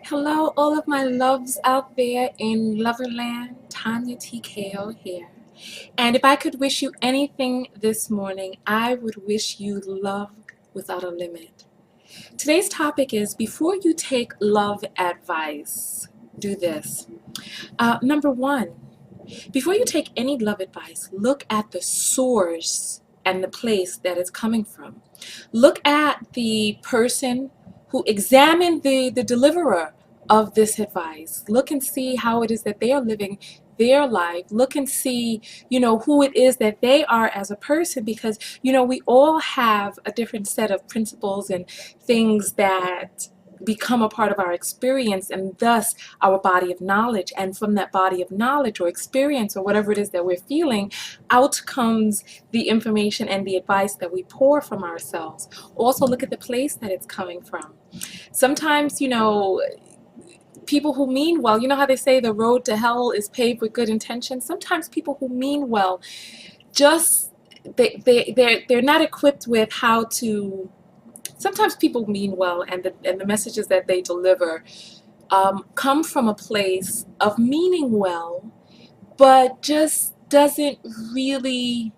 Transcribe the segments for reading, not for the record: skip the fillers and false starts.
Hello, all of my loves out there in Loverland. TonyaTko here. And if I could wish you anything this morning, I would wish you love without a limit. Today's topic is before you take love advice, do this. Number one, before you take any love advice, look at the source and the place that it's coming from. Look at the person who examined the deliverer of this advice. Look and see how it is that they are living their life. Look and see, who it is that they are as a person, because, we all have a different set of principles and things that become a part of our experience, and thus our body of knowledge. And from that body of knowledge or experience or whatever it is that we're feeling, out comes the information and the advice that we pour from ourselves. Also look at the place that it's coming from. Sometimes, people who mean well, you know how they say the road to hell is paved with good intentions? Sometimes people who mean well, just they're not equipped with how to. Sometimes people mean well, and the messages that they deliver come from a place of meaning well, but just doesn't really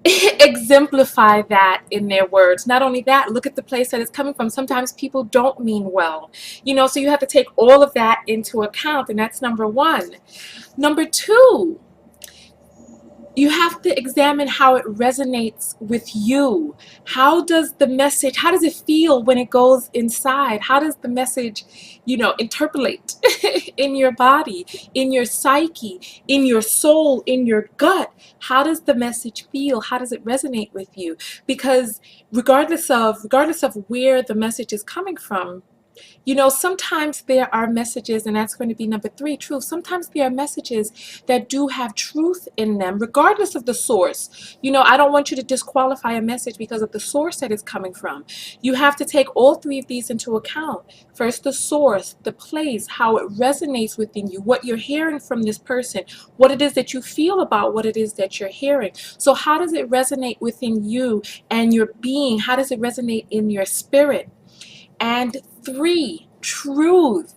exemplify that in their words. Not only that, look at the place that it's coming from. Sometimes people don't mean well, so you have to take all of that into account, and that's number one. Number two, you have to examine how it resonates with you. How does it feel when it goes inside? How does the message, interpolate in your body, in your psyche, in your soul, in your gut? How does the message feel? How does it resonate with you? Because regardless of where the message is coming from, sometimes there are messages, and that's going to be number three, truth. Sometimes there are messages that do have truth in them, regardless of the source. I don't want you to disqualify a message because of the source that it's coming from. You have to take all three of these into account. First, the source, the place, how it resonates within you, what you're hearing from this person, what it is that you feel about what it is that you're hearing. So how does it resonate within you and your being? How does it resonate in your spirit? And three, truth.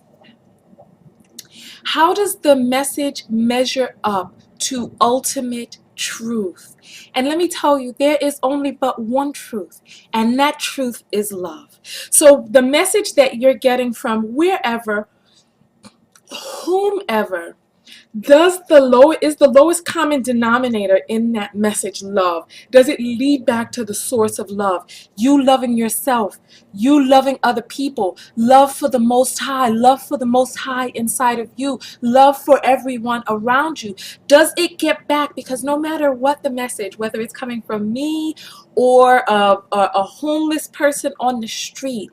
How does the message measure up to ultimate truth? And let me tell you, there is only but one truth, and that truth is love. So the message that you're getting from wherever, whomever, is the lowest common denominator in that message love? Does it lead back to the source of love? You loving yourself, you loving other people, love for the Most High, love for the Most High inside of you, love for everyone around you. Does it get back? Because no matter what the message, whether it's coming from me or a homeless person on the street,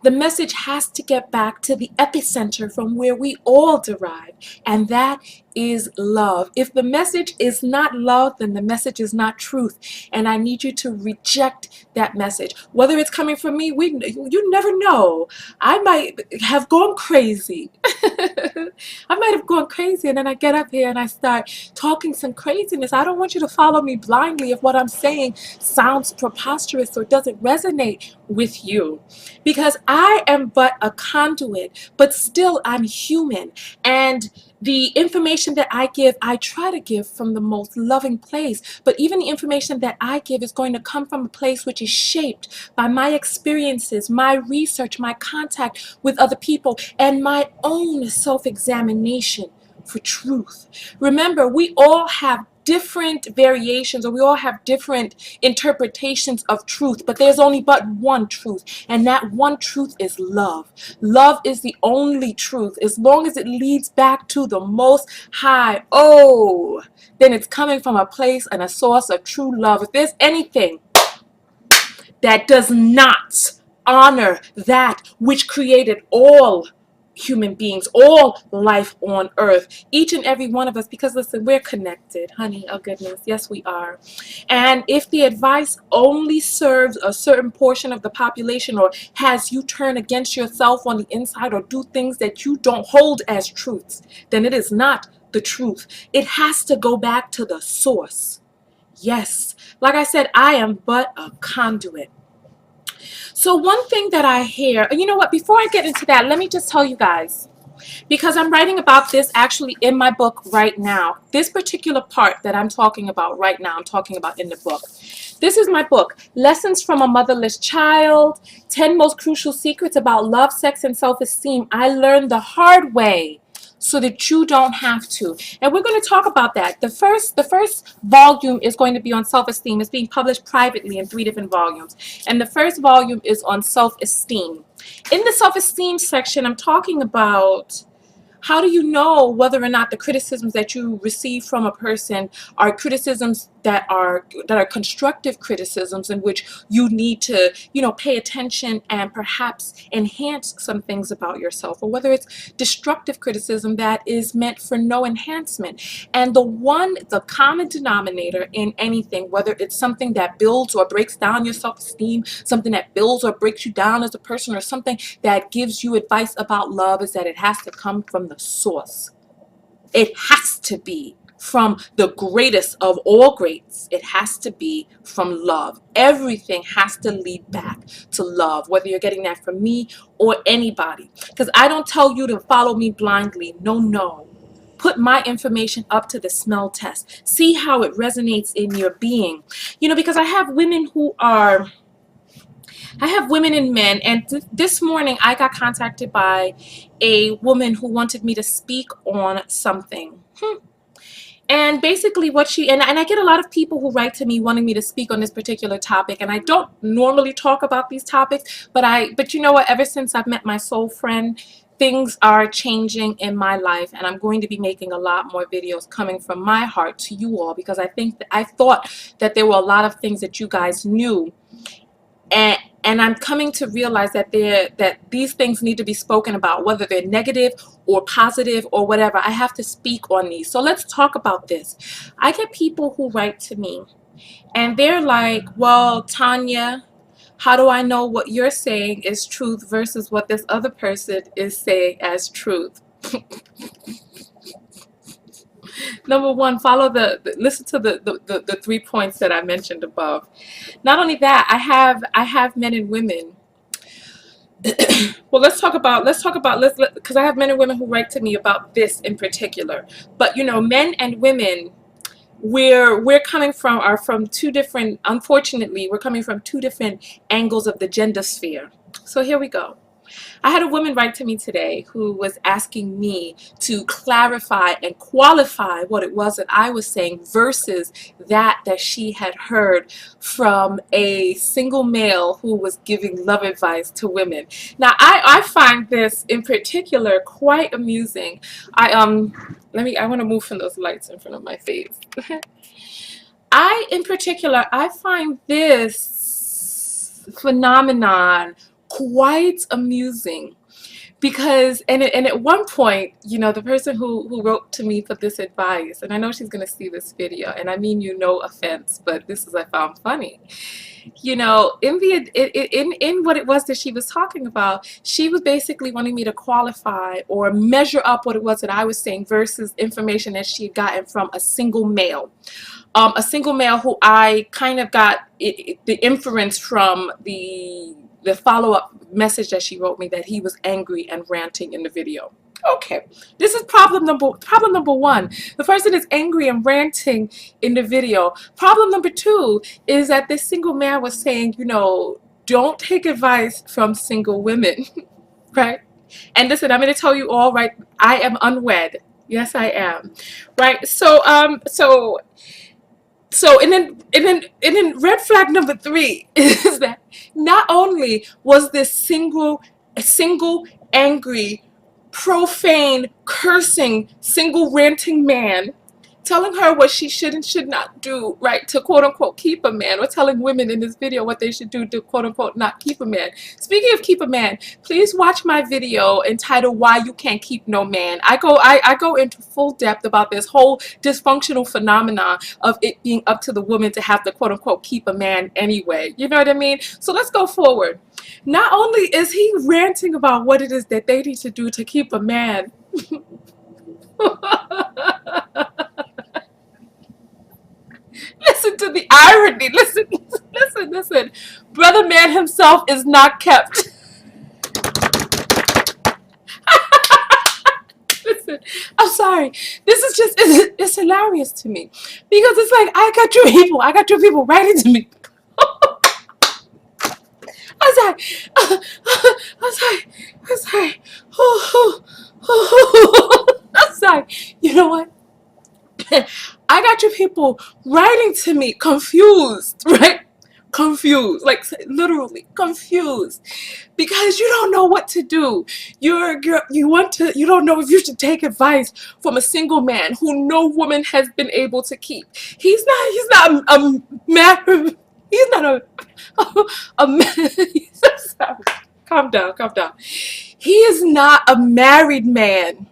the message has to get back to the epicenter from where we all derive, and that is love. If the message is not love, then the message is not truth, and I need you to reject that message. Whether it's coming from me, you never know. I might have gone crazy. I might have gone crazy, and then I get up here and I start talking some craziness. I don't want you to follow me blindly if what I'm saying sounds preposterous or doesn't resonate with you, because I am but a conduit, but still I'm human, and the information that I give, I try to give from the most loving place. But even the information that I give is going to come from a place which is shaped by my experiences, my research, my contact with other people, and my own self-examination for truth. Remember, we all have different variations, or we all have different interpretations of truth, but there's only but one truth, and that one truth is love. Love is the only truth. As long as it leads back to the Most High, then it's coming from a place and a source of true love. If there's anything that does not honor that which created all human beings, all life on earth, each and every one of us, because listen, we're connected, honey, oh goodness, yes we are. And if the advice only serves a certain portion of the population, or has you turn against yourself on the inside, or do things that you don't hold as truths, then it is not the truth. It has to go back to the source. Yes, like I said, I am but a conduit. So one thing that I hear, you know what, before I get into that, let me just tell you guys, because I'm writing about this actually in my book right now. This particular part that I'm talking about right now, I'm talking about in the book. This is my book, Lessons from a Motherless Child, 10 Most Crucial Secrets About Love, Sex, and Self-Esteem I Learned the Hard Way so that you don't have to. And we're going to talk about that. The first volume is going to be on self-esteem. It's being published privately in 3 different volumes. And the first volume is on self-esteem. In the self-esteem section, I'm talking about how do you know whether or not the criticisms that you receive from a person are criticisms that are constructive criticisms in which you need to, pay attention and perhaps enhance some things about yourself, or whether it's destructive criticism that is meant for no enhancement. And the common denominator in anything, whether it's something that builds or breaks down your self-esteem, something that builds or breaks you down as a person, or something that gives you advice about love, is that it has to come from the source. It has to be from the greatest of all greats. It has to be from love. Everything has to lead back to love, whether you're getting that from me or anybody. Because I don't tell you to follow me blindly. No. Put my information up to the smell test. See how it resonates in your being. Because I have women and men, and this morning I got contacted by a woman who wanted me to speak on something. And basically what and I get a lot of people who write to me wanting me to speak on this particular topic, and I don't normally talk about these topics, but you know what, ever since I've met my soul friend, things are changing in my life, and I'm going to be making a lot more videos coming from my heart to you all, because I thought that there were a lot of things that you guys knew, and I'm coming to realize that these things need to be spoken about, whether they're negative or positive or whatever. I have to speak on these. So let's talk about this. I get people who write to me and they're like, well, Tonya, how do I know what you're saying is truth versus what this other person is saying as truth? Number one, listen to the 3 points that I mentioned above. Not only that, I have men and women. Well, let's talk about because I have men and women who write to me about this in particular. But men and women, we're coming from 2 different, unfortunately, we're coming from 2 different angles of the gender sphere. So here we go. I had a woman write to me today who was asking me to clarify and qualify what it was that I was saying versus that she had heard from a single male who was giving love advice to women. Now, I find this in particular quite amusing. I want to move from those lights in front of my face. I find this phenomenon quite amusing, because and at one point, the person who wrote to me for this advice, and I know she's going to see this video, and I mean no offense, but this is I found funny. In what it was that she was talking about, she was basically wanting me to qualify or measure up what it was that I was saying versus information that she had gotten from a single male. A single male who I kind of got the inference from the follow-up message that she wrote me, that he was angry and ranting in the video. Okay, this is problem number 1. The person is angry and ranting in the video. Problem number 2 is that this single man was saying, don't take advice from single women, right? And listen, I'm going to tell you all, right, I am unwed. Yes, I am. Right? So and then red flag number 3 is that not only was this single angry, profane, cursing, single ranting man telling her what she should and should not do, right, to quote unquote keep a man, or telling women in this video what they should do to quote unquote not keep a man. Speaking of keep a man, please watch my video entitled Why You Can't Keep No Man. I go into full depth about this whole dysfunctional phenomenon of it being up to the woman to have to quote unquote keep a man anyway. You know what I mean? So let's go forward. Not only is he ranting about what it is that they need to do to keep a man, Listen to the irony. Listen, listen, listen. Brother man himself is not kept. Listen, I'm sorry. This is just, it's hilarious to me. Because it's like, I got two people writing to me. I'm sorry. I'm sorry. I'm sorry. I'm sorry. You know what? I got your people writing to me confused, right? Confused, like literally confused, because you don't know what to do. You don't know if you should take advice from a single man who no woman has been able to keep. He's not a married. He's not a man. I'm sorry. Calm down, calm down. He is not a married man,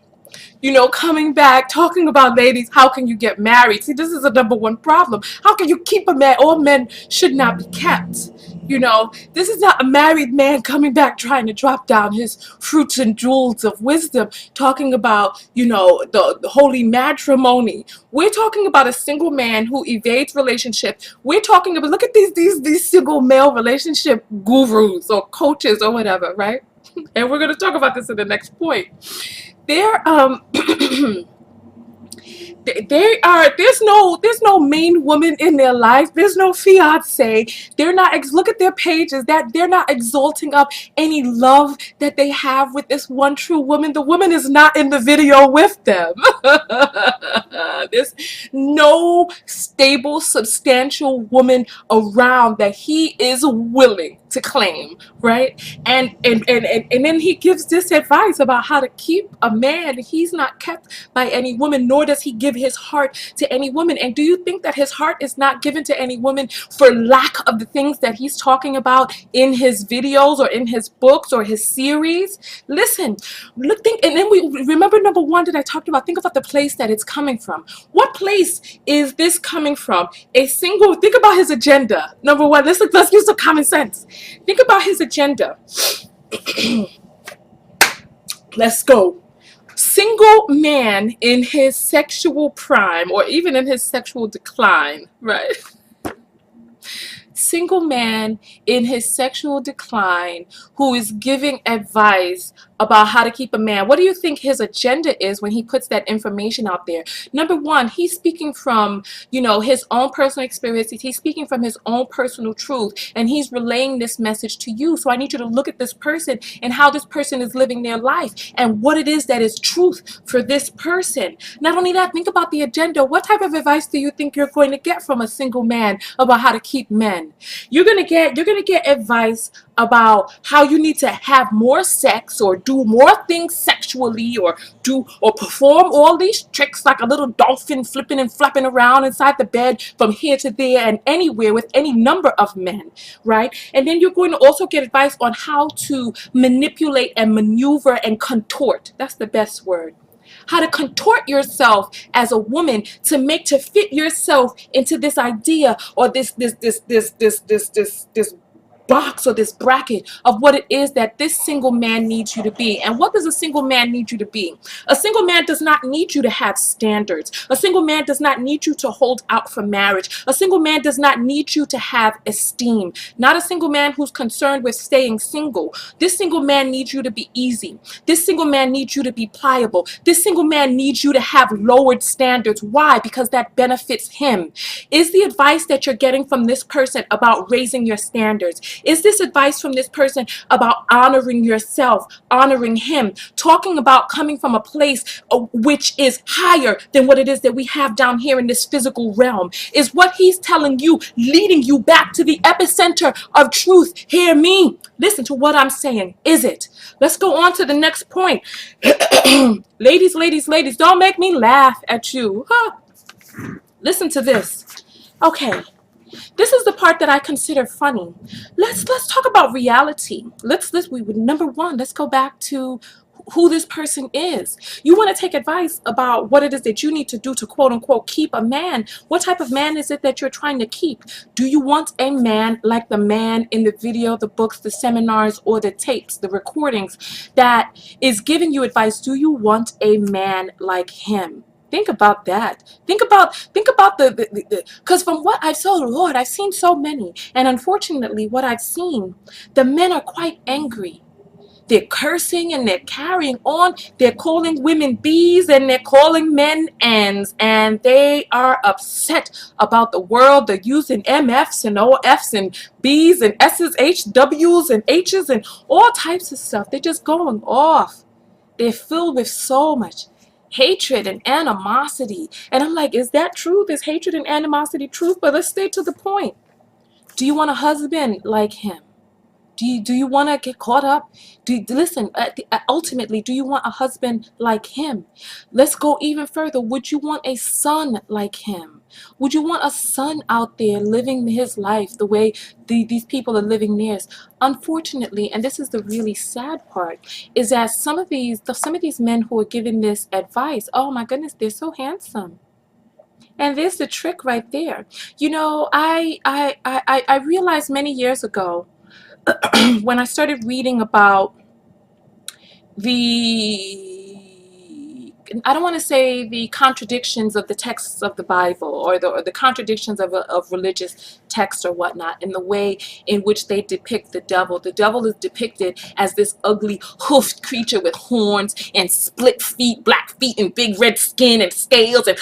you know, coming back, talking about, ladies, how can you get married? See, this is a number one problem. How can you keep a man? All men should not be kept. You know, this is not a married man coming back trying to drop down his fruits and jewels of wisdom, talking about, you know, the holy matrimony. We're talking about a single man who evades relationship. We're talking about, look at these single male relationship gurus or coaches or whatever, right? And we're going to talk about this in the next point. They're there's no main woman in their life. There's no fiance. They're not look at their pages, that they're not exalting up any love that they have with this one true woman. The woman is not in the video with them. There's no stable, substantial woman around that he is willing to claim, right? And then he gives this advice about how to keep a man. He's not kept by any woman, nor does he give his heart to any woman. And do you think that his heart is not given to any woman for lack of the things that he's talking about in his videos or in his books or his series? Listen, look, think, and then we remember number one that I talked about. Think about the place that it's coming from. What place is this coming from? Think about his agenda. Number one, let's use some common sense. Think about his agenda. Let's go. Single man in his sexual prime, or even in his sexual decline, right? Single man in his sexual decline who is giving advice about how to keep a man. What do you think his agenda is when he puts that information out there? Number one, he's speaking from, you know, his own personal experiences. He's speaking from his own personal truth, and he's relaying this message to you. So I need you to look at this person and how this person is living their life and what it is that is truth for this person. Not only that, think about the agenda. What type of advice do you think you're going to get from a single man about how to keep men? You're gonna get advice about how you need to have more sex or do more things sexually or perform all these tricks like a little dolphin flipping and flapping around inside the bed from here to there and anywhere with any number of men, right? And then you're going to also get advice on how to manipulate and maneuver and contort. That's the best word. How to contort yourself as a woman to fit yourself into this idea or this box or this bracket of what it is that this single man needs you to be. And what does a single man need you to be? A single man does not need you to have standards. A single man does not need you to hold out for marriage. A single man does not need you to have esteem. Not a single man who's concerned with staying single. This single man needs you to be easy. This single man needs you to be pliable. This single man needs you to have lowered standards. Why? Because that benefits him. Is the advice that you're getting from this person about raising your standards? Is this advice from this person about honoring yourself, honoring him, talking about coming from a place which is higher than what it is that we have down here in this physical realm? Is what he's telling you leading you back to the epicenter of truth? Hear me. Listen to what I'm saying. Is it? Let's go on to the next point. Ladies, ladies, ladies, don't make me laugh at you. Huh? Listen to this. Okay. This is the part that I consider funny. Let's talk about reality. Number one, let's go back to who this person is. You want to take advice about what it is that you need to do to quote unquote keep a man. What type of man is it that you're trying to keep? Do you want a man like the man in the video, the books, the seminars, or the tapes, the recordings that is giving you advice? Do you want a man like him? Think about that. Think about the because from what I've saw, Lord, I've seen so many, and unfortunately, what I've seen, the men are quite angry. They're cursing and they're carrying on. They're calling women bees and they're calling men ends, and they are upset about the world. They're using MFs and OFs and B's and S's, HW's and H's and all types of stuff. They're just going off. They're filled with so much hatred and animosity. And I'm like, is that truth? Is hatred and animosity truth? But let's stay to the point. Do you want a husband like him? Do you want to get caught up? Listen, ultimately, do you want a husband like him? Let's go even further. Would you want a son like him? Would you want a son out there living his life the way these people are living theirs? Unfortunately, and this is the really sad part, is that some of these men who are giving this advice, oh my goodness, they're so handsome. And there's the trick right there. You know, I realized many years ago when I started reading about I don't want to say the contradictions of the texts of the Bible, or the contradictions of religious texts or whatnot, in the way in which they depict the devil. The devil is depicted as this ugly hoofed creature with horns and split feet, black feet, and big red skin and scales and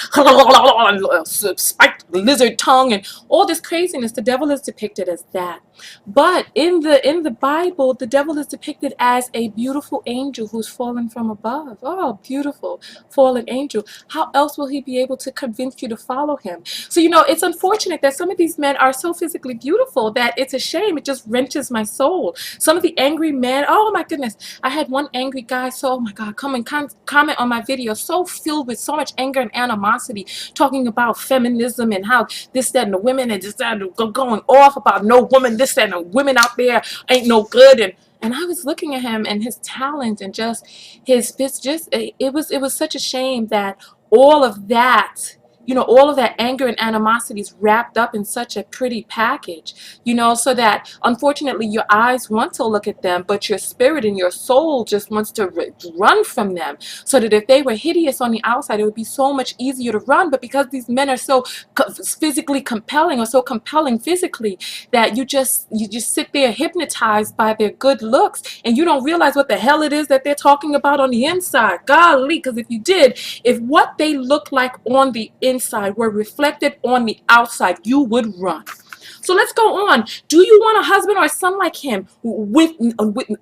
spiked lizard tongue and all this craziness. The devil is depicted as that. But in the Bible, the devil is depicted as a beautiful angel who's fallen from above. Oh, beautiful fallen angel. How else will he be able to convince you to follow him? So, you know, it's unfortunate that some of these men are so physically beautiful that it's a shame. It just wrenches my soul. Some of the angry men, oh my goodness. I had one angry guy, so, oh my God, come and comment on my video, so filled with so much anger and animosity, talking about feminism and how this, that, and the women, and just that, going off about no woman, this, that, and the women out there ain't no good. And I was looking at him and his talent and just it was such a shame that all of that, you know, all of that anger and animosity is wrapped up in such a pretty package, you know, so that unfortunately your eyes want to look at them, but your spirit and your soul just wants to run from them. So that if they were hideous on the outside, it would be so much easier to run. But because these men are so physically compelling, or so compelling physically, that you just sit there hypnotized by their good looks, and you don't realize what the hell it is that they're talking about on the inside. Golly, because if you did, if what they look like on the inside were reflected on the outside, you would run. So let's go on. Do you want a husband or a son like him with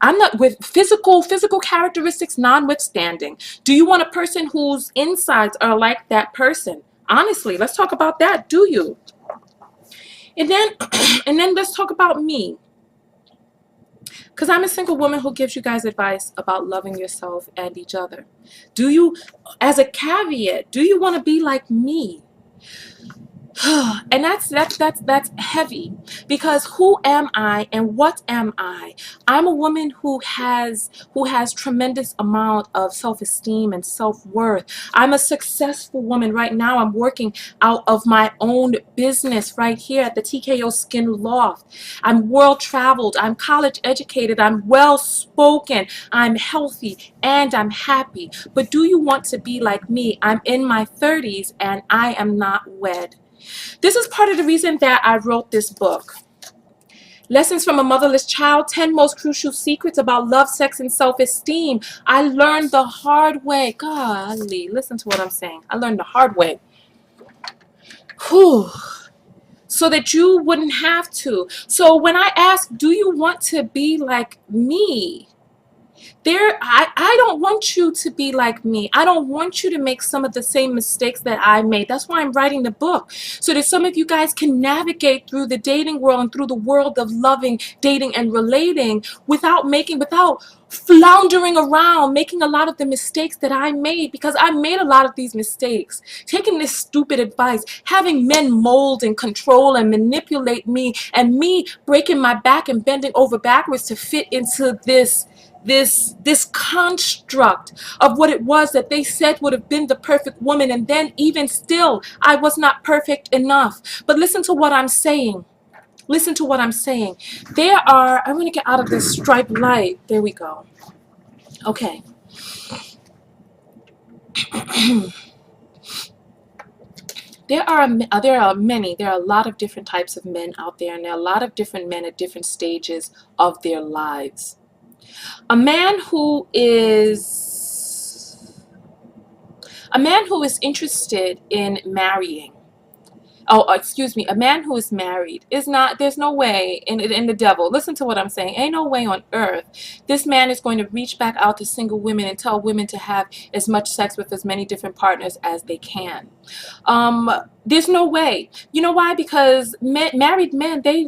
I'm not with physical characteristics notwithstanding? Do you want a person whose insides are like that person? Honestly, let's talk about that. Do you? And then and then let's talk about me. Because I'm a single woman who gives you guys advice about loving yourself and each other. Do you, as a caveat, do you want to be like me? And that's heavy, because who am I and what am I? I'm a woman who has tremendous amount of self-esteem and self-worth. I'm a successful woman. Right now I'm working out of my own business right here at the TKO Skin Loft. I'm world traveled, I'm college educated, I'm well spoken, I'm healthy, and I'm happy. But do you want to be like me? I'm in my 30s and I am not wed. This is part of the reason that I wrote this book. Lessons from a Motherless Child, 10 Most Crucial Secrets About Love, Sex, and Self-Esteem. I learned the hard way. Golly, listen to what I'm saying. I learned the hard way. Whew. So that you wouldn't have to. So when I ask, do you want to be like me? I don't want you to be like me. I don't want you to make some of the same mistakes that I made. That's why I'm writing the book, so that some of you guys can navigate through the dating world and through the world of loving, dating, and relating without floundering around, making a lot of the mistakes that I made, because I made a lot of these mistakes. Taking this stupid advice, having men mold and control and manipulate me, and me breaking my back and bending over backwards to fit into this construct of what it was that they said would have been the perfect woman. And then even still, I was not perfect enough. But listen to what I'm saying. Listen to what I'm saying. I'm going to get out of this striped light. There we go. Okay. there are many, there are a lot of different types of men out there, and there are a lot of different men at different stages of their lives. A man who is interested in marrying, oh, excuse me, a man who is married is not, there's no way in the devil, listen to what I'm saying, ain't no way on earth this man is going to reach back out to single women and tell women to have as much sex with as many different partners as they can. There's no way. You know why? Because married men, they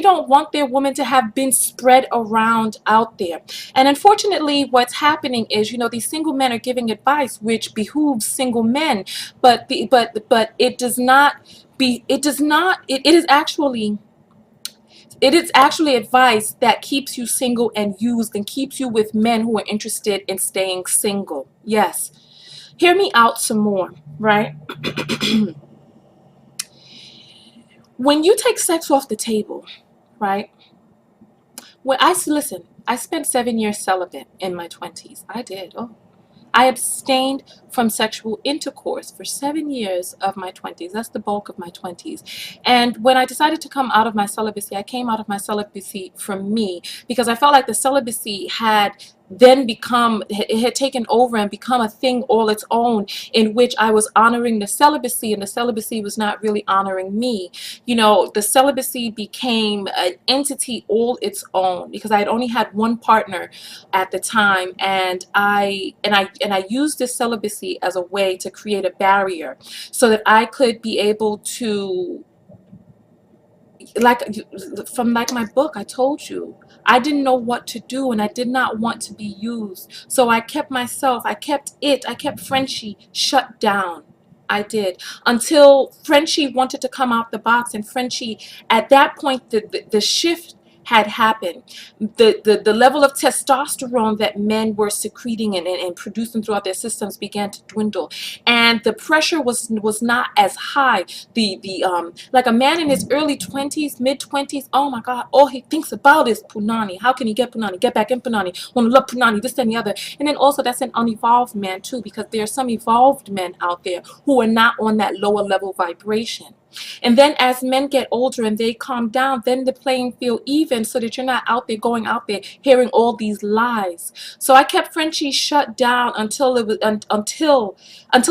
don't want their woman to have been spread around out there. And unfortunately, what's happening is, you know, these single men are giving advice which behooves single men, but it does not it is actually advice that keeps you single and used and keeps you with men who are interested in staying single. Yes. Hear me out some more, right? When you take sex off the table, right? When listen, I spent 7 years celibate in my 20s. I did. Oh, I abstained from sexual intercourse for 7 years of my 20s. That's the bulk of my 20s. And when I decided to come out of my celibacy, I came out of my celibacy for me because I felt like the celibacy had then become, it had taken over and become a thing all its own, in which I was honoring the celibacy and the celibacy was not really honoring me. You know, the celibacy became an entity all its own because I had only had one partner at the time, and I used this celibacy as a way to create a barrier so that I could be able to, like, from like my book, I told you, I didn't know what to do and I did not want to be used. So I kept I kept Frenchie shut down. I did, until Frenchie wanted to come out the box, and Frenchie, at that point, the shift had happened. The level of testosterone that men were secreting and producing throughout their systems began to dwindle, and the pressure was not as high. Like a man in his early 20s, mid 20s, oh my God, all he thinks about is punani. How can he get punani? Get back in punani. Want to love punani, this and the other. And then also, that's an unevolved man too, because there are some evolved men out there who are not on that lower level vibration. And then as men get older and they calm down, then the playing field even, so that you're not out there going out there hearing all these lies. So I kept Frenchie shut down until it was until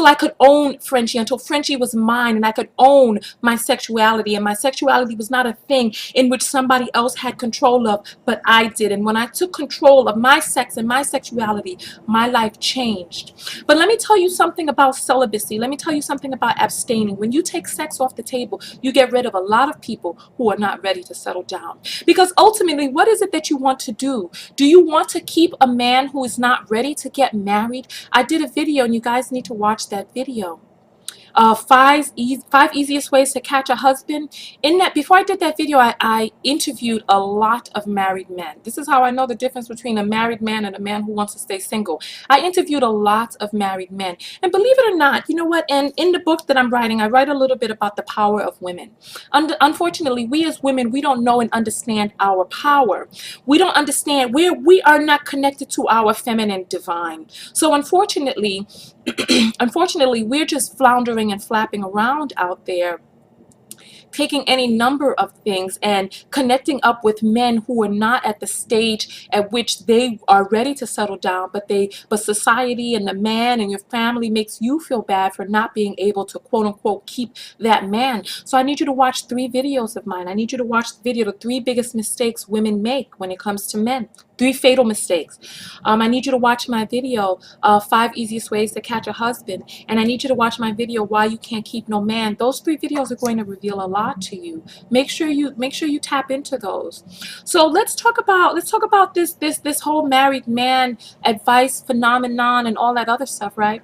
I could own Frenchie, until Frenchie was mine and I could own my sexuality. And my sexuality was not a thing in which somebody else had control of, but I did. And when I took control of my sex and my sexuality, my life changed. But let me tell you something about celibacy. Let me tell you something about abstaining. When you take sex off the table, you get rid of a lot of people who are not ready to settle down. Because ultimately, what is it that you want to do? Do you want to keep a man who is not ready to get married? I did a video, and you guys need to watch that video. Five easiest ways to catch a husband. In that, before I did that video, I interviewed a lot of married men. This is how I know the difference between a married man and a man who wants to stay single. I interviewed a lot of married men, and believe it or not, you know what? And in the book that I'm writing, I write a little bit about the power of women. Unfortunately, we as women, we don't know and understand our power. We don't understand where we are not connected to our feminine divine. So unfortunately, we're just floundering and flapping around out there, taking any number of things and connecting up with men who are not at the stage at which they are ready to settle down, but society and the man and your family makes you feel bad for not being able to, quote unquote, keep that man. So I need you to watch 3 videos of mine. I need you to watch the video, the 3 biggest mistakes women make when it comes to men. 3 fatal mistakes. I need you to watch my video, 5 easiest ways to catch a husband, and I need you to watch my video, why you can't keep no man. Those 3 videos are going to reveal a lot to you. Make sure you tap into those. So let's talk about this whole married man advice phenomenon and all that other stuff, right?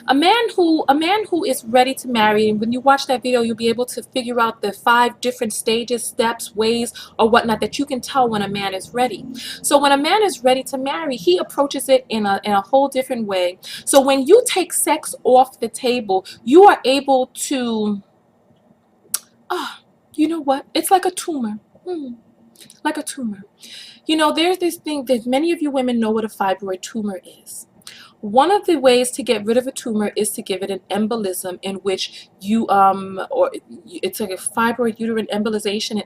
A man who is ready to marry, and when you watch that video, you'll be able to figure out the 5 different stages, steps, ways, or whatnot that you can tell when a man is ready. So when a man is ready to marry, he approaches it in a whole different way. So when you take sex off the table, you are able to, you know what? It's like a tumor. Like a tumor. You know, there's this thing that many of you women know what a fibroid tumor is. One of the ways to get rid of a tumor is to give it an embolism, in which you or it's like a fibroid uterine embolization,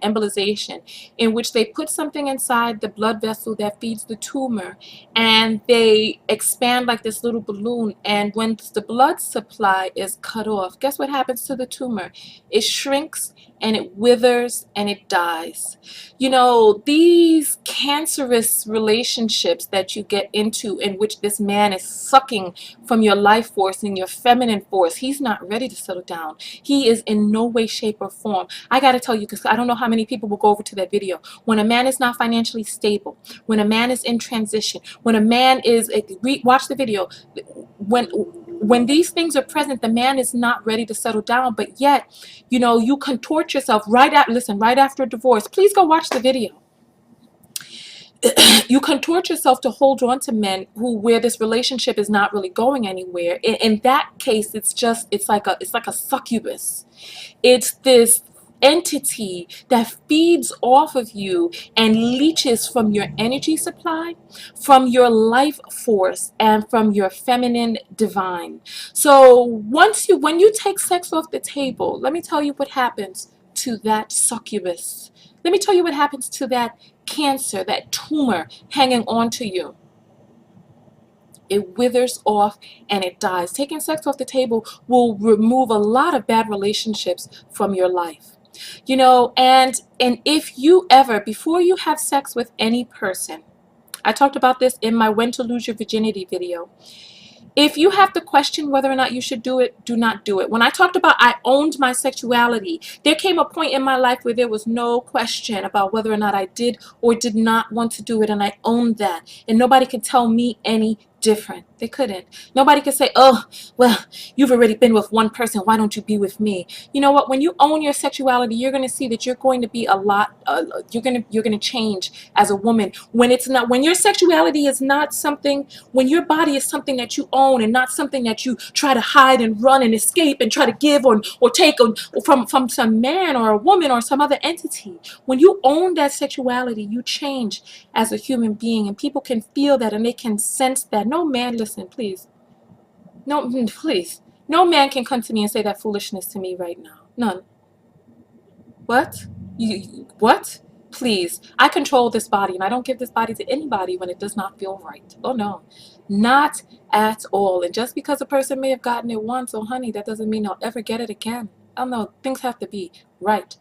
in which they put something inside the blood vessel that feeds the tumor, and they expand like this little balloon, and when the blood supply is cut off, guess what happens to the tumor? It shrinks and it withers and it dies. You know, these cancerous relationships that you get into, in which this man is sucking from your life force and your feminine force, he's not ready to settle down. He is in no way, shape, or form. I got to tell you, because I don't know how many people will go over to that video. When a man is not financially stable, when a man is in transition, when a man is, watch the video, when these things are present, the man is not ready to settle down, but yet, you know, you contort yourself right after a divorce. Please go watch the video. You contort yourself to hold on to men where this relationship is not really going anywhere. In that case, it's like a succubus. It's this entity that feeds off of you and leeches from your energy supply, from your life force, and from your feminine divine. So when you take sex off the table, let me tell you what happens to that succubus. Let me tell you what happens to that cancer, that tumor hanging on to you. It withers off and it dies. Taking sex off the table will remove a lot of bad relationships from your life. You know, and if you ever, before you have sex with any person, I talked about this in my When to Lose Your Virginity video. If you have to question whether or not you should do it, do not do it. When I talked about I owned my sexuality, there came a point in my life where there was no question about whether or not I did or did not want to do it, and I owned that. And nobody could tell me any different. They couldn't. Nobody could say, oh, well, you've already been with one person, why don't you be with me? You know what? When you own your sexuality, you're going to see that you're going to be a lot, you're going to change as a woman. When your sexuality is not something, when your body is something that you own and not something that you try to hide and run and escape and try to give or take from some man or a woman or some other entity, when you own that sexuality, you change as a human being, and people can feel that and they can sense that. No man, listen, please. No, please. No man can come to me and say that foolishness to me right now. None. What? What? Please. I control this body, and I don't give this body to anybody when it does not feel right. Oh, no. Not at all. And just because a person may have gotten it once, oh, honey, that doesn't mean I'll ever get it again. Oh, no. Things have to be right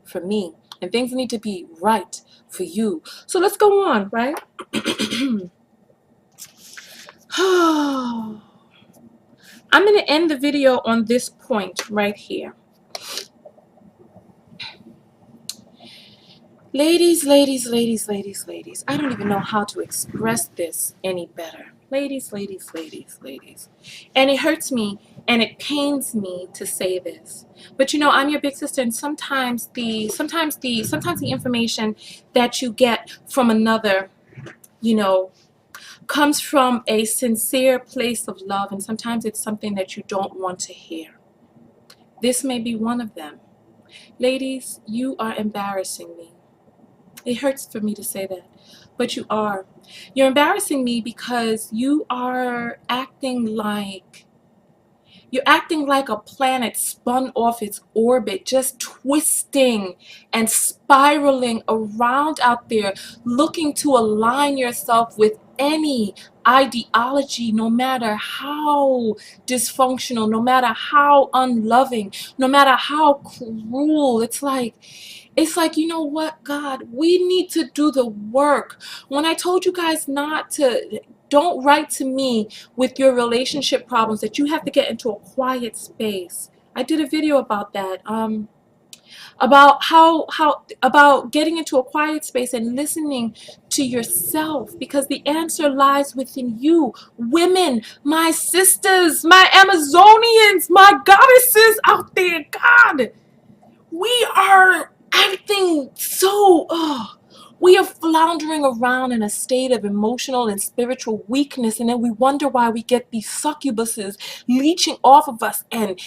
for me, and things need to be right for you. So let's go on, right? I'm going to end the video on this point right here. Ladies, ladies, ladies, ladies, ladies. I don't even know how to express this any better. Ladies, ladies, ladies, ladies. And it hurts me and it pains me to say this. But you know, I'm your big sister, and sometimes the information that you get from another, you know, comes from a sincere place of love, and sometimes it's something that you don't want to hear. This may be one of them. Ladies, you are embarrassing me. It hurts for me to say that, but you are. You're embarrassing me because you are acting like a planet spun off its orbit, just twisting and spiraling around out there, looking to align yourself with any ideology, no matter how dysfunctional, no matter how unloving, no matter how cruel. It's like, you know what, God, we need to do the work. When I told you guys don't write to me with your relationship problems, that you have to get into a quiet space. I did a video about that, about getting into a quiet space and listening to yourself, because the answer lies within you. Women, my sisters, my Amazonians, my goddesses out there, God, we are acting so, we are floundering around in a state of emotional and spiritual weakness, and then we wonder why we get these succubuses leeching off of us and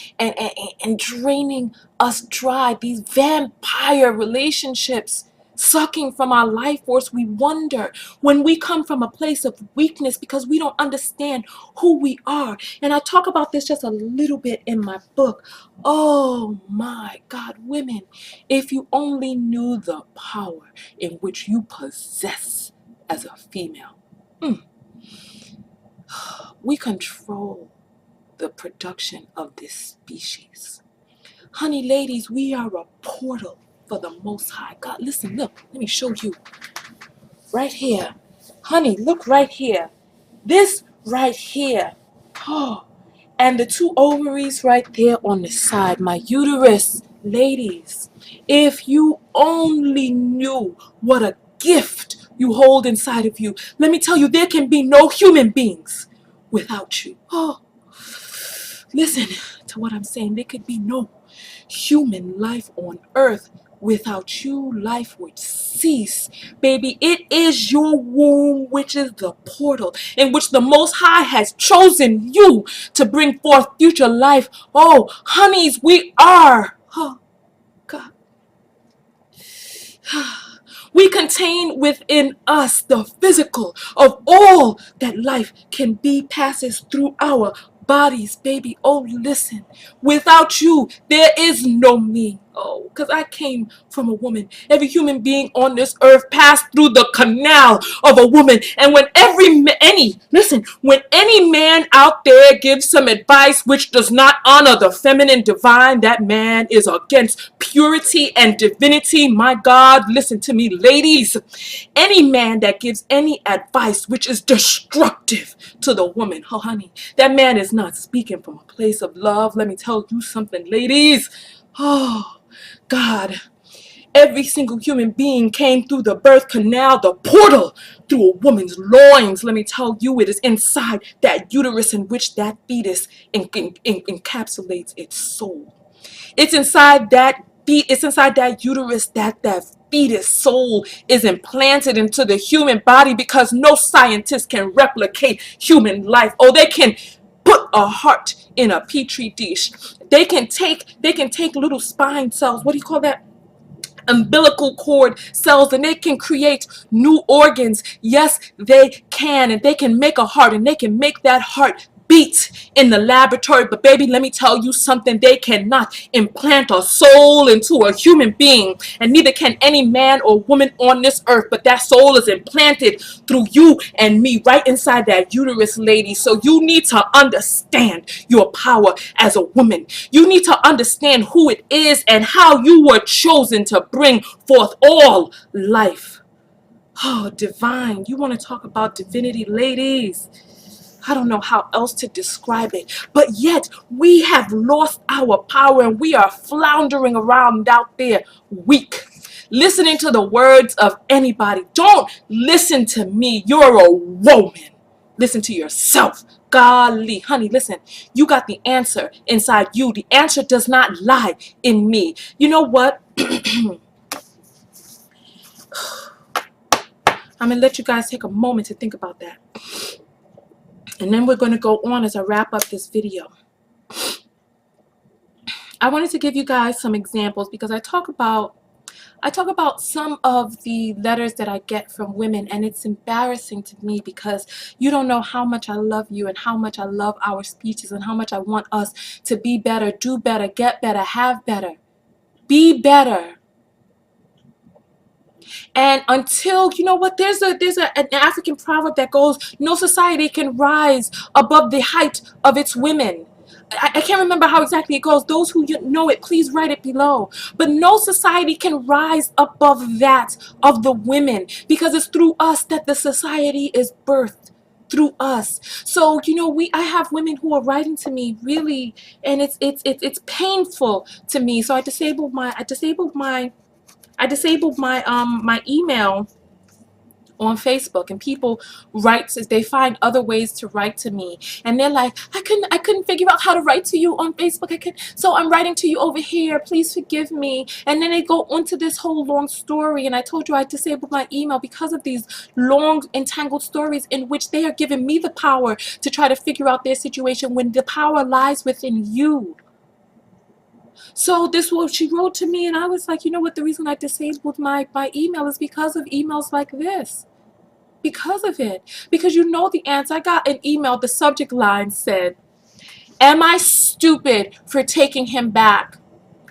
draining us dry. These vampire relationships sucking from our life force. We wonder when we come from a place of weakness because we don't understand who we are. And I talk about this just a little bit in my book. Oh my God, women, if you only knew the power in which you possess as a female. We control the production of this species. Honey, ladies, we are a portal for the Most High God. Listen, look, let me show you. Right here. Honey, look right here. This right here. Oh, and the two ovaries right there on the side. My uterus. Ladies, if you only knew what a gift you hold inside of you, let me tell you, there can be no human beings without you. Oh, listen to what I'm saying. There could be no human life on earth without you. Life would cease. Baby, it is your womb which is the portal in which the Most High has chosen you to bring forth future life. Oh, honeys, we are. Oh, God. We contain within us the physical of all that life can be, passes through our bodies, baby. Oh, listen, without you, there is no me. Oh, because I came from a woman. Every human being on this earth passed through the canal of a woman. And when when any man out there gives some advice which does not honor the feminine divine, that man is against purity and divinity. My God, listen to me, ladies. Any man that gives any advice which is destructive to the woman, oh honey, that man is not speaking from a place of love. Let me tell you something, ladies. Oh, God. Every single human being came through the birth canal, the portal, through a woman's loins. Let me tell you, it is inside that uterus in which that fetus encapsulates its soul. It's inside that uterus that fetus soul is implanted into the human body, because no scientist can replicate human life. Oh, they can put a heart in a petri dish. They can take little spine cells. What do you call that? Umbilical cord cells, and they can create new organs. Yes, they can, and they can make a heart, and they can make that heart beat in the laboratory. But baby, let me tell you something. They cannot implant a soul into a human being, and neither can any man or woman on this earth. But that soul is implanted through you and me right inside that uterus, lady. So you need to understand your power as a woman. You need to understand who it is and how you were chosen to bring forth all life. Oh, divine. You want to talk about divinity, ladies? I don't know how else to describe it, but yet we have lost our power and we are floundering around out there weak, listening to the words of anybody. Don't listen to me. You're a woman. Listen to yourself. Golly, honey, listen, you got the answer inside you. The answer does not lie in me. You know what? I'm going to let you guys take a moment to think about that. And then we're going to go on as I wrap up this video. I wanted to give you guys some examples because I talk about some of the letters that I get from women, and it's embarrassing to me because you don't know how much I love you and how much I love our speeches and how much I want us to be better, do better, get better, have better, be better. And until, you know what, there's an African proverb that goes, no society can rise above the height of its women. I can't remember how exactly it goes. Those who know it, please write it below. But no society can rise above that of the women, because it's through us that the society is birthed, through us. So, you know, I have women who are writing to me really, and it's painful to me. So I disabled my my email on Facebook, and people write, they find other ways to write to me, and they're like, I couldn't figure out how to write to you on Facebook. So I'm writing to you over here, please forgive me. And then they go on to this whole long story, and I told you I disabled my email because of these long entangled stories in which they are giving me the power to try to figure out their situation when the power lies within you. So this is what she wrote to me, and I was like, you know what, the reason I disabled my email is because of emails like this. Because of it. Because you know the answer. I got an email, the subject line said, "Am I stupid for taking him back?"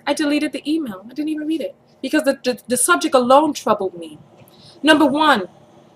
I deleted the email. I didn't even read it because the subject alone troubled me. Number one,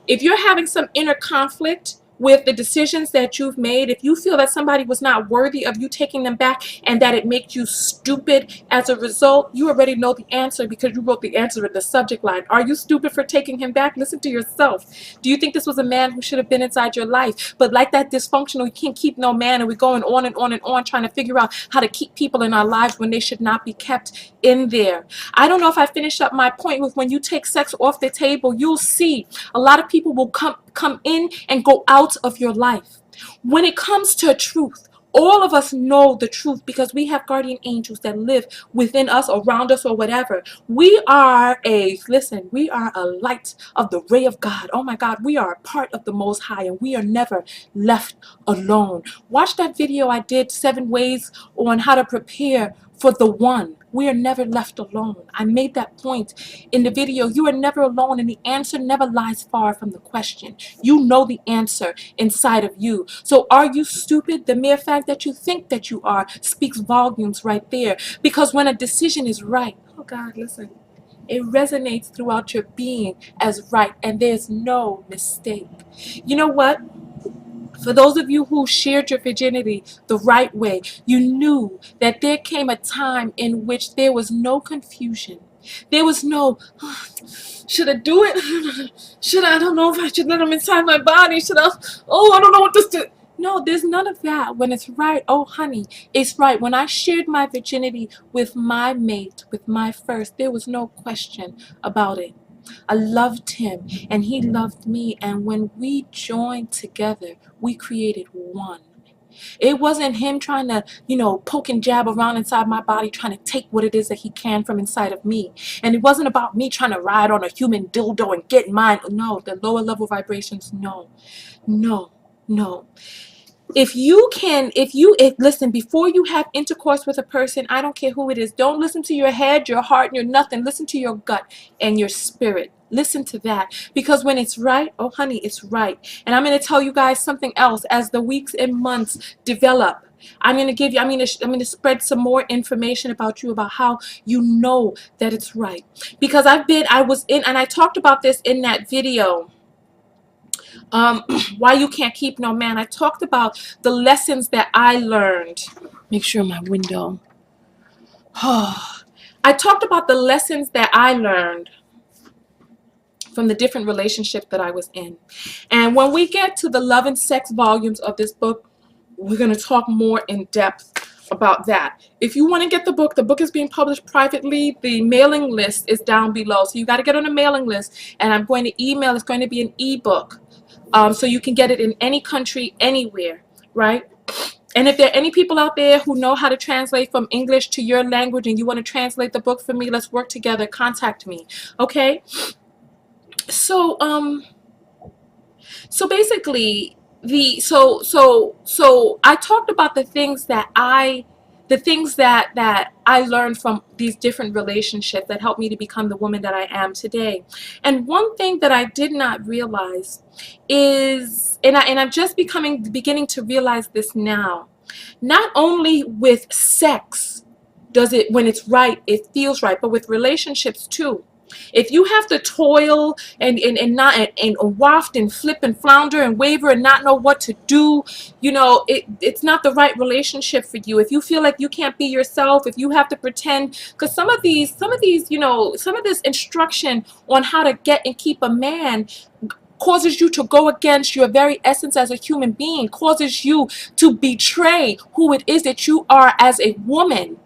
if you're having some inner conflict with the decisions that you've made, if you feel that somebody was not worthy of you taking them back and that it makes you stupid as a result, you already know the answer because you wrote the answer in the subject line. Are you stupid for taking him back? Listen to yourself. Do you think this was a man who should have been inside your life? But like that dysfunctional, you can't keep no man, and we're going on and on and on trying to figure out how to keep people in our lives when they should not be kept in there. I don't know if I finished up my point with when you take sex off the table, you'll see a lot of people will come in and go out of your life. When it comes to truth, all of us know the truth because we have guardian angels that live within us, around us, or whatever. We are we are a light of the ray of God. Oh my God, we are a part of the Most High, and we are never left alone. Watch that video I did, 7 ways on how to prepare for the one. We are never left alone. I made that point in the video. You are never alone, and the answer never lies far from the question. You know the answer inside of you. So are you stupid? The mere fact that you think that you are speaks volumes right there. Because when a decision is right, oh God, listen, it resonates throughout your being as right, and there's no mistake. You know what? For those of you who shared your virginity the right way, you knew that there came a time in which there was no confusion. There was no, should I do it? I don't know if I should let him inside my body. I don't know what this do. No, there's none of that. When it's right, oh honey, it's right. When I shared my virginity with my mate, with my first, there was no question about it. I loved him and he loved me, and when we joined together, we created one. It wasn't him trying to, poke and jab around inside my body, trying to take what it is that he can from inside of me. And it wasn't about me trying to ride on a human dildo and get mine. No, the lower level vibrations, no, no, no. Listen, before you have intercourse with a person, I don't care who it is, don't listen to your head, your heart, your nothing. Listen to your gut and your spirit. Listen to that, because when it's right, oh honey, it's right. And I'm going to tell you guys something else. As the weeks and months develop, I'm going to spread some more information about you, about how you know that it's right. Because I talked about this in that video, why you can't keep no man. I talked about the lessons that I learned. Make sure my window. I talked about the lessons that I learned from the different relationships that I was in. And when we get to the love and sex volumes of this book, we're going to talk more in depth about that. If you want to get the book is being published privately. The mailing list is down below. So you got to get on the mailing list, and I'm going to email. It's going to be an ebook. So you can get it in any country, anywhere, right? And if there are any people out there who know how to translate from English to your language and you want to translate the book for me, let's work together. Contact me, okay? So basically, I talked about the things that I learned from these different relationships that helped me to become the woman that I am today. And one thing that I did not realize is, and I'm just beginning to realize this now, not only with sex does it, when it's right, it feels right, but with relationships too. If you have to toil and waft and flip and flounder and waver and not know what to do, it's not the right relationship for you. If you feel like you can't be yourself, if you have to pretend, because some of this instruction on how to get and keep a man causes you to go against your very essence as a human being, causes you to betray who it is that you are as a woman.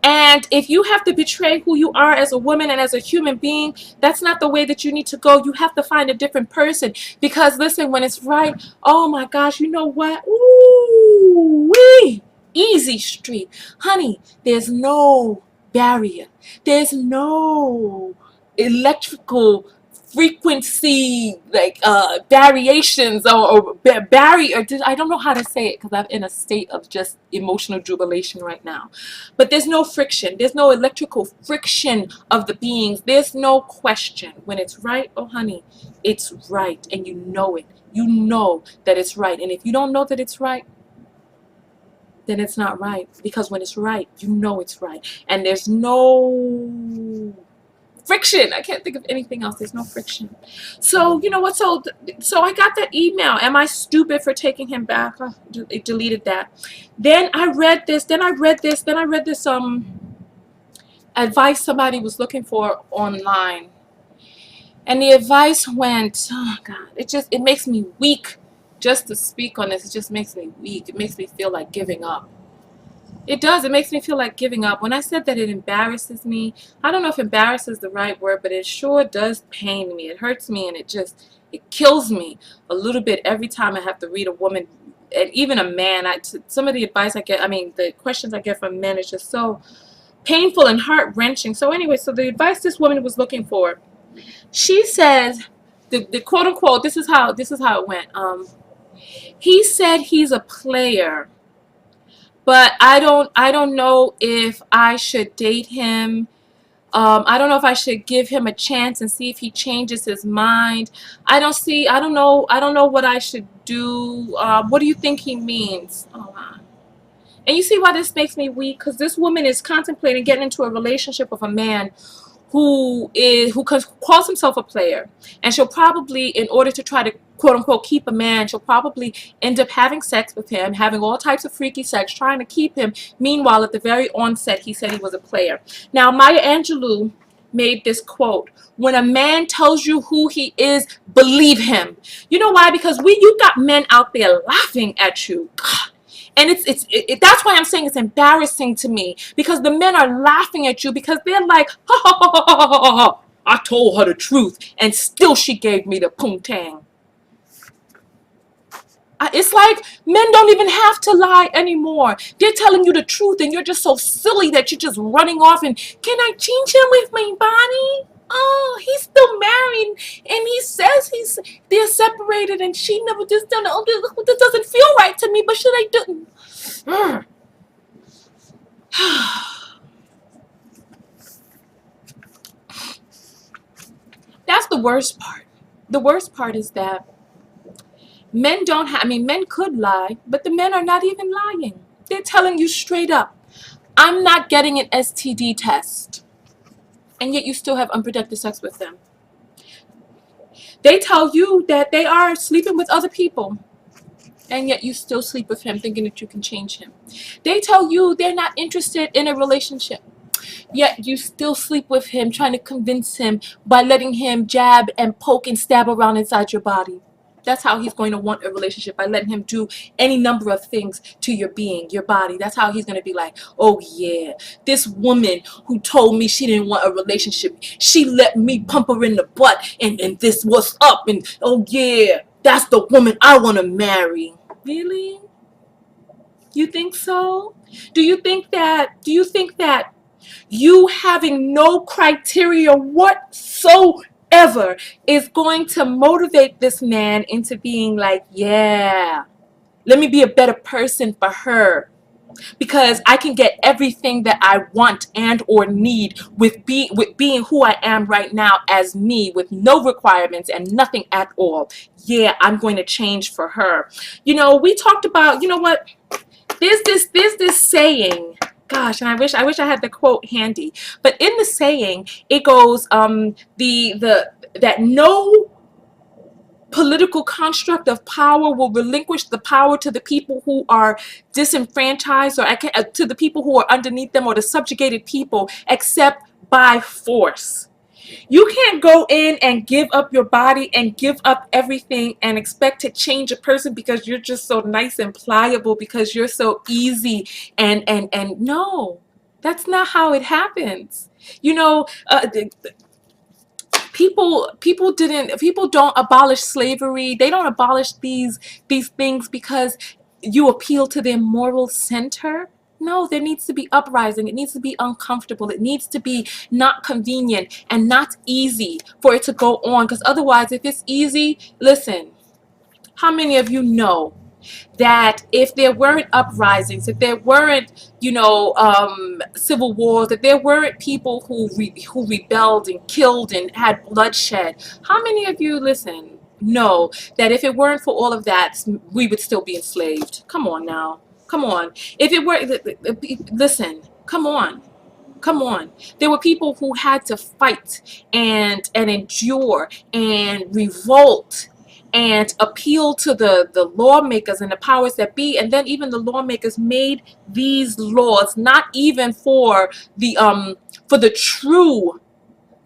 And if you have to betray who you are as a woman and as a human being, that's not the way that you need to go. You have to find a different person. Because listen, when it's right, oh my gosh, you know what? Ooh, wee! Easy street. Honey, there's no barrier. There's no electrical frequency like variations or barrier. I don't know how to say it because I'm in a state of just emotional jubilation right now. But there's no friction. There's no electrical friction of the beings. There's no question. When it's right, oh honey, it's right, and you know it. You know that it's right. And if you don't know that it's right, then it's not right. Because when it's right, you know it's right. And there's no friction. I can't think of anything else. There's no friction. So you know what? So I got that email. Am I stupid for taking him back? Oh, it deleted that. Then I read this. Then I read this. Then I read this advice somebody was looking for online, and the advice went, oh God, it makes me weak just to speak on this. It just makes me weak. It makes me feel like giving up. It does. It makes me feel like giving up. When I said that it embarrasses me, I don't know if embarrasses is the right word, but it sure does pain me. It hurts me, and it kills me a little bit every time I have to read a woman, and even a man. Some of the advice I get, I mean, the questions I get from men is just so painful and heart-wrenching. So anyway, so the advice this woman was looking for, she says, the quote unquote, this is how it went. He said he's a player, but I don't know if I should date him. I don't know if I should give him a chance and see if he changes his mind. I don't know what I should do. What do you think he means? Oh, wow. And you see why this makes me weak? Because this woman is contemplating getting into a relationship with a man who calls himself a player, and she'll probably, in order to try to quote unquote keep a man, she'll probably end up having sex with him, having all types of freaky sex, trying to keep him. Meanwhile, at the very onset, he said he was a player. Now, Maya Angelou made this quote: when a man tells you who he is, believe him. You know why? Because you got men out there laughing at you. God. And that's why I'm saying it's embarrassing to me, because the men are laughing at you because they're like, ha ha ha ha ha ha ha, I told her the truth and still she gave me the poontang. It's like men don't even have to lie anymore. They're telling you the truth and you're just so silly that you're just running off and, can I change him with my body? Oh, he's still married and he says they're separated and she never just done it. Oh, this doesn't feel right to me, but should I do? That's the worst part. The worst part is that men don't have, I mean, men could lie, but the men are not even lying. They're telling you straight up, I'm not getting an STD test. And yet you still have unprotected sex with them. They tell you that they are sleeping with other people, and yet you still sleep with him thinking that you can change him. They tell you they're not interested in a relationship, yet you still sleep with him, trying to convince him by letting him jab and poke and stab around inside your body. That's how he's going to want a relationship, by letting him do any number of things to your being, your body. That's how he's going to be like, oh yeah, this woman who told me she didn't want a relationship, she let me pump her in the butt and this was up, and oh yeah, that's the woman I want to marry. Really? You think so? Do you think that you having no criteria whatsoever is going to motivate this man into being like, yeah, let me be a better person for her, because I can get everything that I want and or need with being who I am right now as me, with no requirements and nothing at all. Yeah, I'm going to change for her. You know, we talked about, you know what, there's this saying, gosh, and I wish I had the quote handy, but in the saying it goes, that no political construct of power will relinquish the power to the people who are disenfranchised, or to the people who are underneath them, or the subjugated people, except by force. You can't go in and give up your body and give up everything and expect to change a person because you're just so nice and pliable, because you're so easy, and no, that's not how it happens. You know, people don't abolish slavery. They don't abolish these things because you appeal to their moral center. No, there needs to be uprising. It needs to be uncomfortable. It needs to be not convenient and not easy for it to go on. Because otherwise, if it's easy, listen, how many of you know that if there weren't uprisings, if there weren't, civil wars, if there weren't people who rebelled and killed and had bloodshed, how many of you, listen, know that if it weren't for all of that, we would still be enslaved? Come on now. Come on. If it were, listen, come on. Come on. There were people who had to fight and endure and revolt and appeal to the lawmakers and the powers that be, and then even the lawmakers made these laws not even for the true,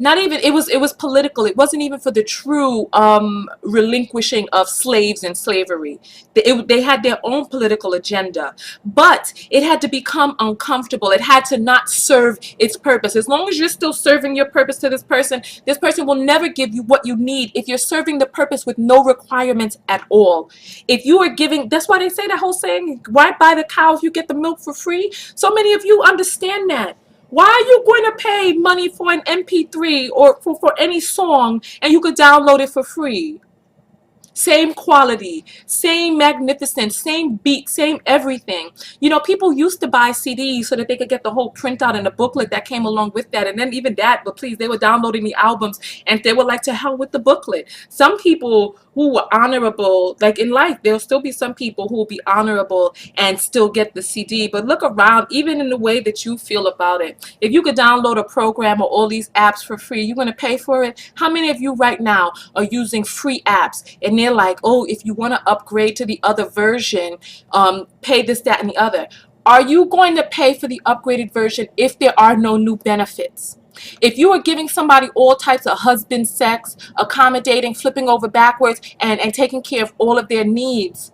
not even, it was political. It wasn't even for the true relinquishing of slaves and slavery. They had their own political agenda, but it had to become uncomfortable. It had to not serve its purpose. As long as you're still serving your purpose to this person will never give you what you need if you're serving the purpose with no requirements at all. If you are giving, that's why they say that whole saying, right by the cow if you get the milk for free. So many of you understand that. Why are you going to pay money for an MP3 or for any song and you could download it for free? Same quality, same magnificence, same beat, same everything. People used to buy CDs so that they could get the whole printout and the booklet that came along with that. And then even that, but please, they were downloading the albums and they were like, to hell with the booklet. Some people who were honorable, like in life, there'll still be some people who will be honorable and still get the CD. But look around, even in the way that you feel about it. If you could download a program or all these apps for free, you're going to pay for it? How many of you right now are using free apps and they're like, oh, if you want to upgrade to the other version, pay this, that, and the other? Are you going to pay for the upgraded version if there are no new benefits? If you are giving somebody all types of husband sex, accommodating, flipping over backwards, and taking care of all of their needs,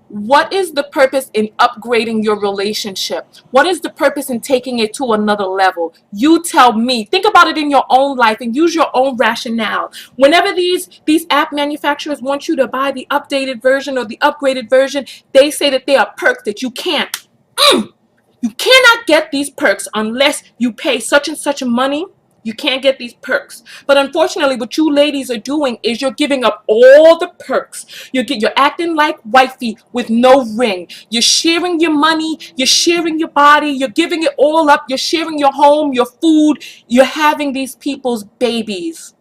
what is the purpose in upgrading your relationship? What is the purpose in taking it to another level? You tell me. Think about it in your own life and use your own rationale. Whenever these app manufacturers want you to buy the updated version or the upgraded version, they say that there are perks that you can't. You cannot get these perks unless you pay such and such money. You can't get these perks. But unfortunately, what you ladies are doing is you're giving up all the perks. You're acting like wifey with no ring. You're sharing your money. You're sharing your body. You're giving it all up. You're sharing your home, your food. You're having these people's babies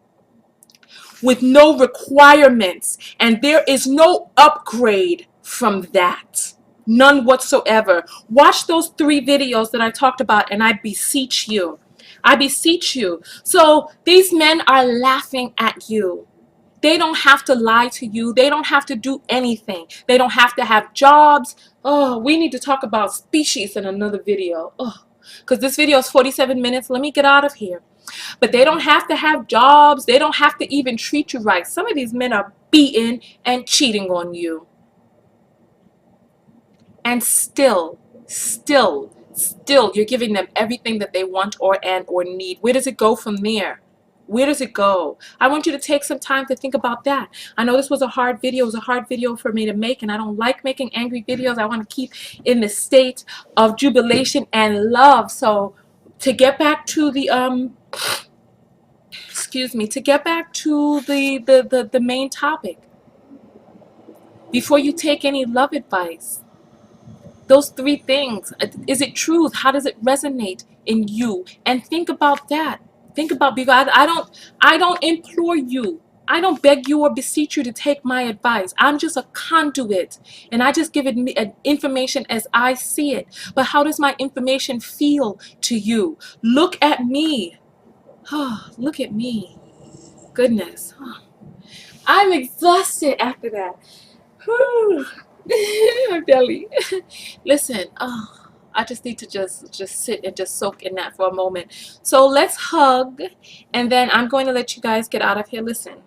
with no requirements. And there is no upgrade from that. None whatsoever. Watch those 3 videos that I talked about, and I beseech you. I beseech you. So these men are laughing at you. They don't have to lie to you. They don't have to do anything. They don't have to have jobs. Oh, we need to talk about species in another video. Oh, because this video is 47 minutes. Let me get out of here. But they don't have to have jobs. They don't have to even treat you right. Some of these men are beating and cheating on you. And still, you're giving them everything that they want or need. Where does it go from there? Where does it go? I want you to take some time to think about that. I know this was a hard video. It was a hard video for me to make, and I don't like making angry videos. I want to keep in the state of jubilation and love. So to get back to the the main topic, before you take any love advice, those 3 things. Is it truth? How does it resonate in you? And think about that. Think about, because I don't implore you. I don't beg you or beseech you to take my advice. I'm just a conduit, and I just give it information as I see it. But how does my information feel to you? Look at me. Oh, look at me. Goodness. Oh, I'm exhausted after that. Whew. My belly. Listen, I just need to just sit and just soak in that for a moment. So let's hug, and then I'm going to let you guys get out of here. Listen,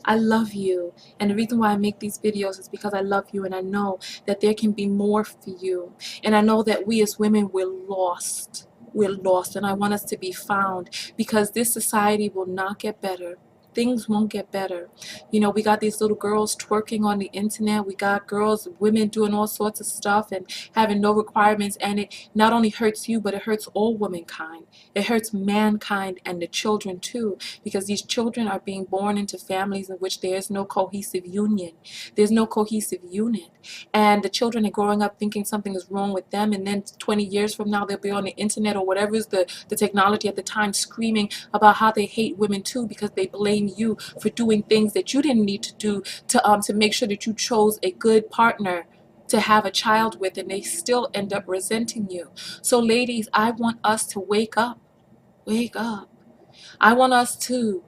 I love you, and the reason why I make these videos is because I love you, and I know that there can be more for you, and I know that we as women, we're lost, and I want us to be found, because this society will not get better things won't get better. You know, we got these little girls twerking on the internet. We got girls, women doing all sorts of stuff and having no requirements. And it not only hurts you, but it hurts all womankind. It hurts mankind and the children too, because these children are being born into families in which there is no cohesive union. There's no cohesive unit. And the children are growing up thinking something is wrong with them. And then 20 years from now, they'll be on the internet or whatever is the technology at the time, screaming about how they hate women too, because they blame you for doing things that you didn't need to do to make sure that you chose a good partner to have a child with, and they still end up resenting you. So ladies, I want us to wake up. Wake up. I want us to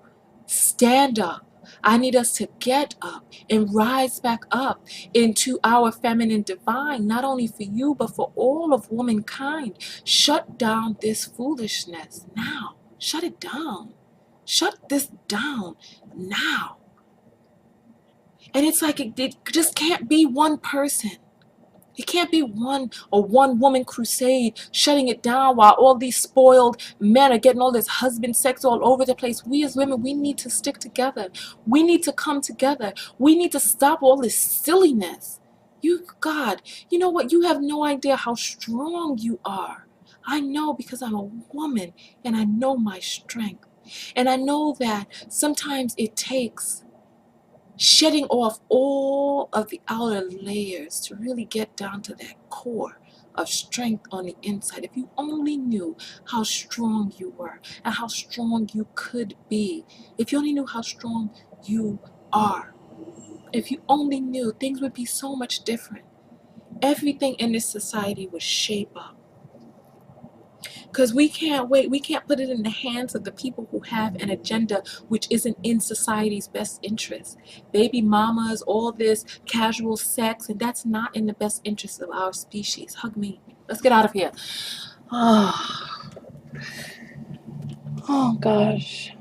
stand up. I need us to get up and rise back up into our feminine divine, not only for you, but for all of womankind. Shut down this foolishness now. Shut it down. Shut this down now. And it's like it just can't be one person. It can't be one woman crusade shutting it down while all these spoiled men are getting all this husband sex all over the place. We as women, we need to stick together. We need to come together. We need to stop all this silliness. God, you know what? You have no idea how strong you are. I know, because I'm a woman and I know my strength. And I know that sometimes it takes shedding off all of the outer layers to really get down to that core of strength on the inside. If you only knew how strong you were and how strong you could be, if you only knew how strong you are, if you only knew, things would be so much different. Everything in this society would shape up. Because we can't wait. We can't put it in the hands of the people who have an agenda which isn't in society's best interest. Baby mamas, all this casual sex, and that's not in the best interest of our species. Hug me. Let's get out of here. Oh, oh gosh.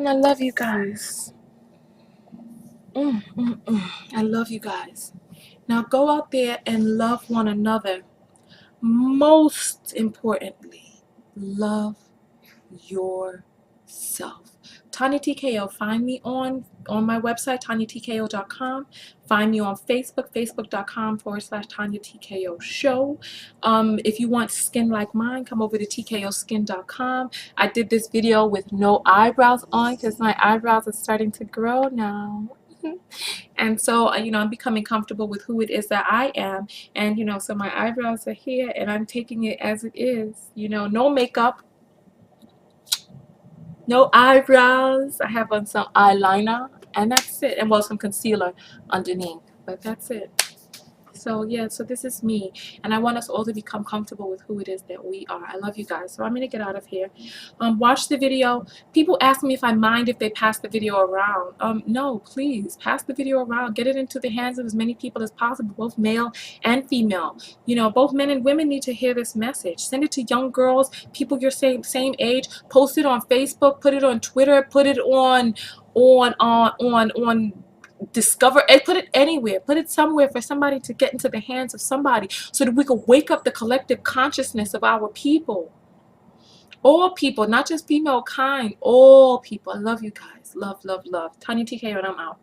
I love you guys. I love you guys. Now go out there and love one another. Most importantly, love yourself. TonyaTko, find me on my website, TonyaTko.com. Find me on Facebook, facebook.com/TonyaTko show. If you want skin like mine, come over to tkoskin.com. I did this video with no eyebrows on because my eyebrows are starting to grow now. And so, you know, I'm becoming comfortable with who it is that I am. And, you know, so my eyebrows are here and I'm taking it as it is. You know, no makeup, no eyebrows. I have on some eyeliner and that's it. And well, some concealer underneath, but that's it. So yeah, so this is me, and I want us all to become comfortable with who it is that we are. I love you guys. So I'm gonna get out of here. Watch the video. People ask me if I mind if they pass the video around. No, please pass the video around. Get it into the hands of as many people as possible, both male and female. You know, both men and women need to hear this message. Send it to young girls, people your same age. Post it on Facebook. Put it on Twitter. Put it on Discover and put it anywhere. Put it somewhere for somebody to get into the hands of somebody so that we can wake up the collective consciousness of our people. All people, not just female kind, all people. I love you guys. Love, love, love. TonyaTko, and I'm out.